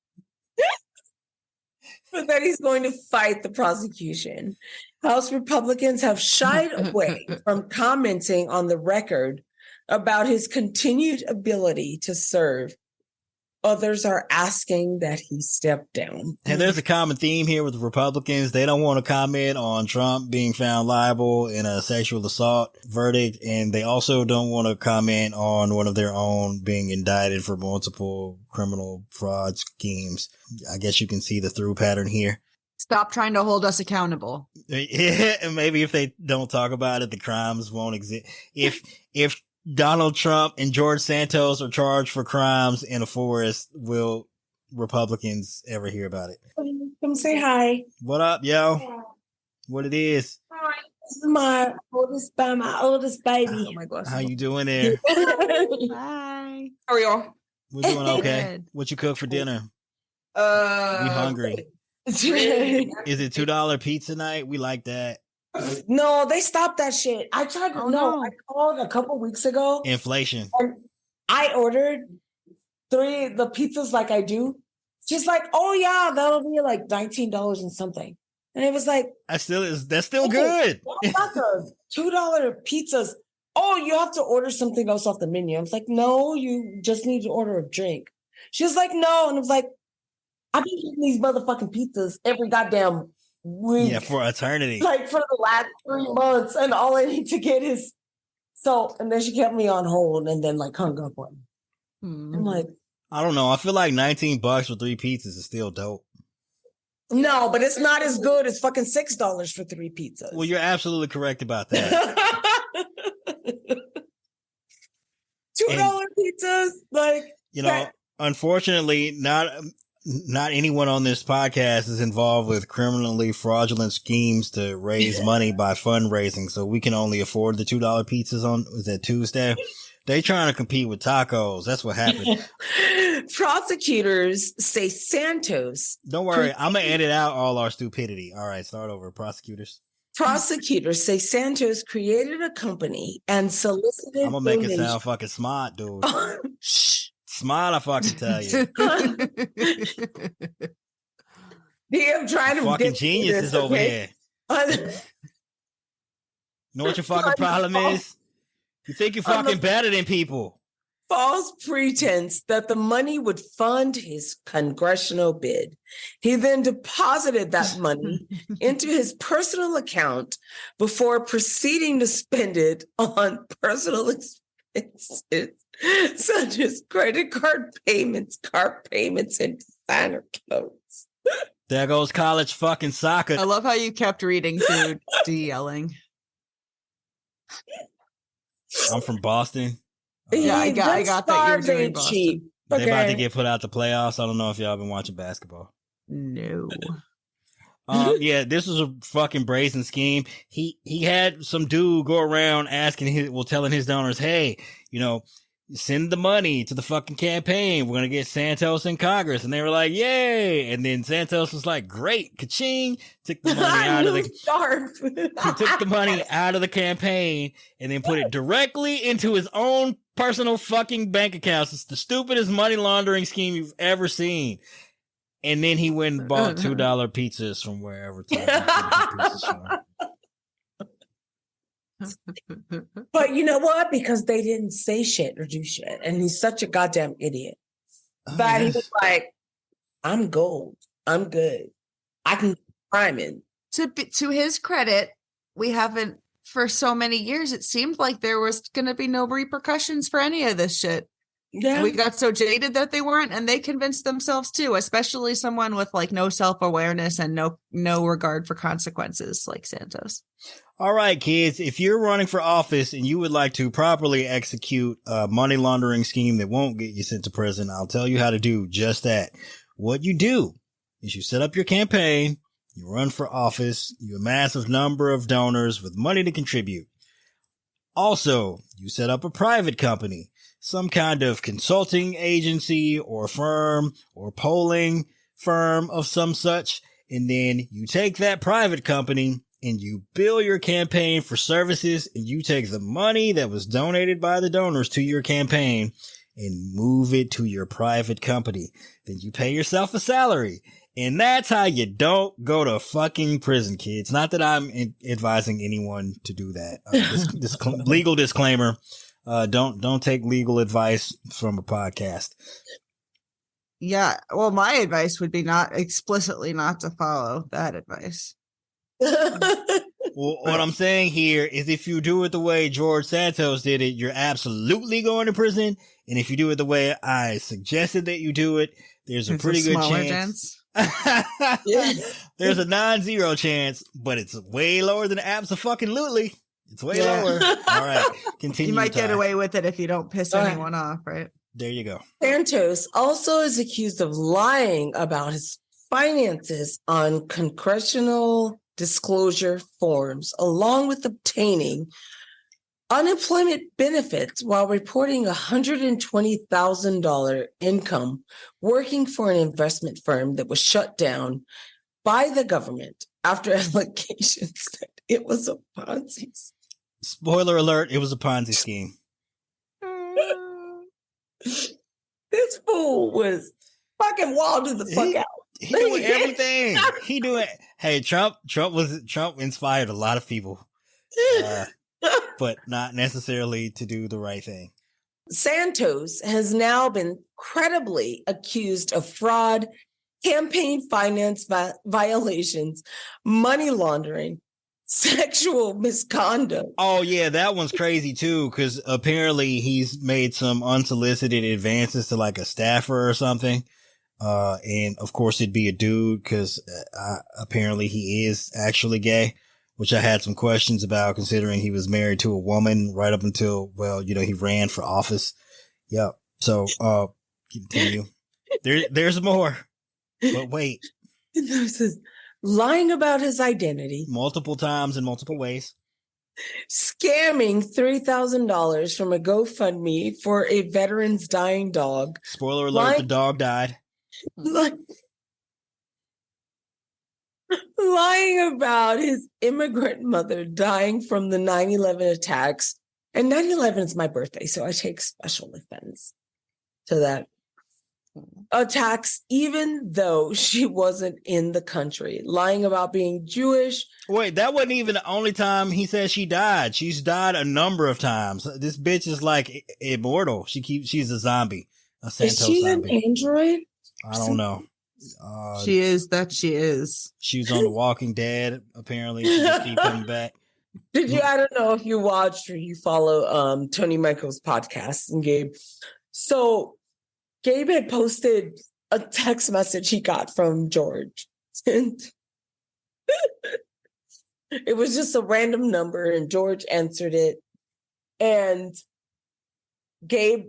But that he's going to fight the prosecution. House Republicans have shied away from commenting on the record about his continued ability to serve. Others are asking that he step down. And there's a common theme here with the Republicans. They don't want to comment on Trump being found liable in a sexual assault verdict. And they also don't want to comment on one of their own being indicted for multiple criminal fraud schemes. I guess you can see the through pattern here. Stop trying to hold us accountable. And maybe if they don't talk about it, the crimes won't exist. If Donald Trump and George Santos are charged for crimes in a forest, will Republicans ever hear about it? Come say hi. What up, yo? What it is? Hi. This is my oldest baby. Oh my gosh. How you doing there? Hi. How are y'all? We're doing okay. What you cook for dinner? We hungry. Is it $2 pizza night? We like that. No, they stopped that shit. I tried to I called a couple weeks ago. Inflation. And I ordered 3 the pizzas like I do. She's like, oh yeah, that'll be like $19 and something. And it was like, that's still good. $2 pizzas. Oh, you have to order something else off the menu. I was like, no, you just need to order a drink. She was like, no. And I was like, I've been eating these motherfucking pizzas every goddamn week. Yeah, for eternity. Like for the last 3 months. And all I need to get is and then she kept me on hold and then like hung up on me. I'm like, I don't know. I feel like $19 for 3 pizzas is still dope. No, but it's not as good as fucking $6 for 3 pizzas. Well, you're absolutely correct about that. $2 pizzas, like, unfortunately, not anyone on this podcast is involved with criminally fraudulent schemes to raise money by fundraising. So we can only afford the $2 pizzas on, was that Tuesday? They trying to compete with tacos. That's what happened. Prosecutors say Santos. Don't worry. I'm going to edit out all our stupidity. All right, start over. Prosecutors say Santos created a company and solicited. I'm going to make it sound fucking smart, dude. Shh. Smart, I fucking tell you. I'm trying to fucking geniuses over here. You know what your fucking problem is? You think you're fucking better than people. False pretense that the money would fund his congressional bid. He then deposited that money into his personal account before proceeding to spend it on personal expenses, such as credit card payments, and designer clothes. There goes college fucking soccer. I love how you kept reading through yelling. I'm from Boston. Yeah, I got that you were doing Boston. Cheap. They're about to get put out the playoffs. I don't know if y'all been watching basketball. No. Yeah, this was a fucking brazen scheme. He had some dude go around telling his donors, hey, send the money to the fucking campaign. We're going to get Santos in Congress. And they were like, yay. And then Santos was like, great. Ka-ching. Took the money out of he took the money out of the campaign and then put it directly into his own personal fucking bank accounts. It's the stupidest money laundering scheme you've ever seen. And then he went and bought $2 pizzas from wherever. But you know what? Because they didn't say shit or do shit. And he's such a goddamn idiot. But he was like, I'm gold. I'm good. I can crime in. To his credit, we haven't, for so many years, it seemed like there was going to be no repercussions for any of this shit. Yeah. We got so jaded that they weren't, and they convinced themselves too, especially someone with like no self-awareness and no regard for consequences like Santos. All right, kids, if you're running for office and you would like to properly execute a money laundering scheme that won't get you sent to prison, I'll tell you how to do just that. What you do is you set up your campaign, you run for office, you amass a number of donors with money to contribute. Also, you set up a private company, some kind of consulting agency or firm or polling firm of some such, and then you take that private company and you bill your campaign for services, and you take the money that was donated by the donors to your campaign and move it to your private company. Then you pay yourself a salary. And that's how you don't go to fucking prison, kids. Not that I'm advising anyone to do that. This legal disclaimer. Don't take legal advice from a podcast. Yeah. Well, my advice would be not to follow that advice. Well, what I'm saying here is if you do it the way George Santos did it, you're absolutely going to prison. And if you do it the way I suggested that you do it, there's a pretty good chance. There's a non-zero chance, but it's way lower than abso-fucking-lutely. It's way lower. All right, continue. You might get away with it if you don't piss anyone off, right? There you go. Santos also is accused of lying about his finances on congressional disclosure forms, along with obtaining unemployment benefits while reporting $120,000 income working for an investment firm that was shut down by the government after allegations that it was a Ponzi scheme. Spoiler alert, it was a Ponzi scheme. This fool was fucking wilded the fuck out. He doing everything. He doing. Hey, Trump inspired a lot of people, but not necessarily to do the right thing. Santos has now been credibly accused of fraud, campaign finance violations, money laundering, sexual misconduct. Oh yeah, that one's crazy too, because apparently he's made some unsolicited advances to like a staffer or something. And of course it'd be a dude because apparently he is actually gay, which I had some questions about considering he was married to a woman right up until, he ran for office. Yep. So, continue. There's more, but wait. There's this lying about his identity multiple times in multiple ways. scamming $3,000 from a GoFundMe for a veteran's dying dog. Spoiler alert, the dog died. Lying about his immigrant mother dying from the 9/11 attacks. And 9/11 is my birthday, so I take special offense to that. Attacks, even though she wasn't in the country. Lying about being Jewish. Wait, that wasn't even the only time he said she died. She's died a number of times. This bitch is like immortal. She's a zombie. A Santos is she zombie. An android? I don't know. She is. She was on The Walking Dead, apparently. She just keep coming back. Did you? I don't know if you watched or you follow Tony Michael's podcast and Gabe. So Gabe had posted a text message he got from George. And it was just a random number and George answered it. And Gabe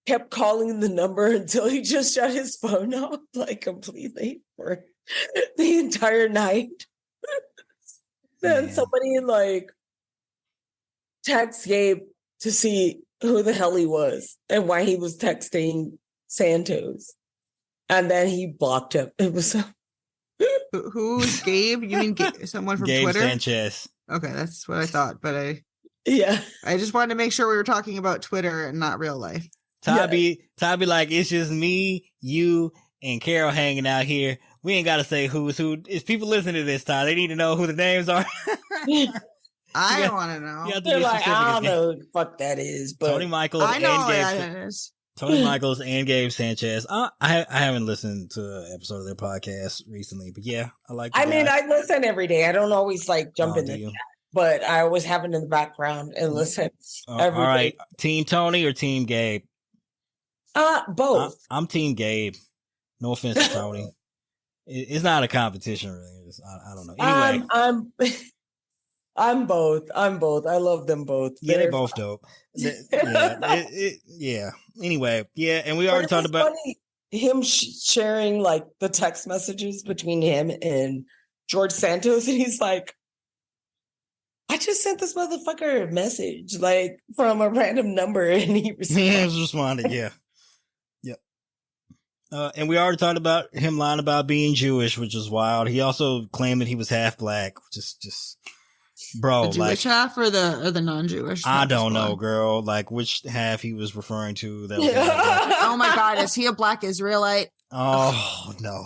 kept calling the number until he just shut his phone off completely for the entire night. Then somebody text Gabe to see who the hell he was and why he was texting Santos. And then he blocked him. It was so... Who's Gabe? You mean someone from Gabe Twitter? Sanchez. Okay, that's what I thought, but I just wanted to make sure we were talking about Twitter and not real life. Tabby it's just me, you, and Carol hanging out here. We ain't got to say who's who. If people listening to this, Ty, they need to know who the names are. I don't want to know. They're like, I don't know who the fuck that is, but Tony Michaels I know and who Gabe that is. Tony Michaels and Gabe Sanchez. I haven't listened to an episode of their podcast recently, but yeah, I like. I listen every day. I don't always jump in the chat, but I always have it in the background and listen. All right, Team Tony or Team Gabe? Both. I'm Team Gabe. No offense to Tony. It's not a competition, really. I don't know. Anyway, I'm both. I love them both. Yeah, they're both dope. Yeah. Anyway, yeah, and we already talked about him sharing the text messages between him and George Santos, and he's like, I just sent this motherfucker a message from a random number, and he responded. Yeah. And we already talked about him lying about being Jewish, which is wild. He also claimed that he was half black, which is just, bro. The Jewish half or the non-Jewish? I don't know, girl. Which half he was referring to. That was oh my God, is he a black Israelite? Oh no.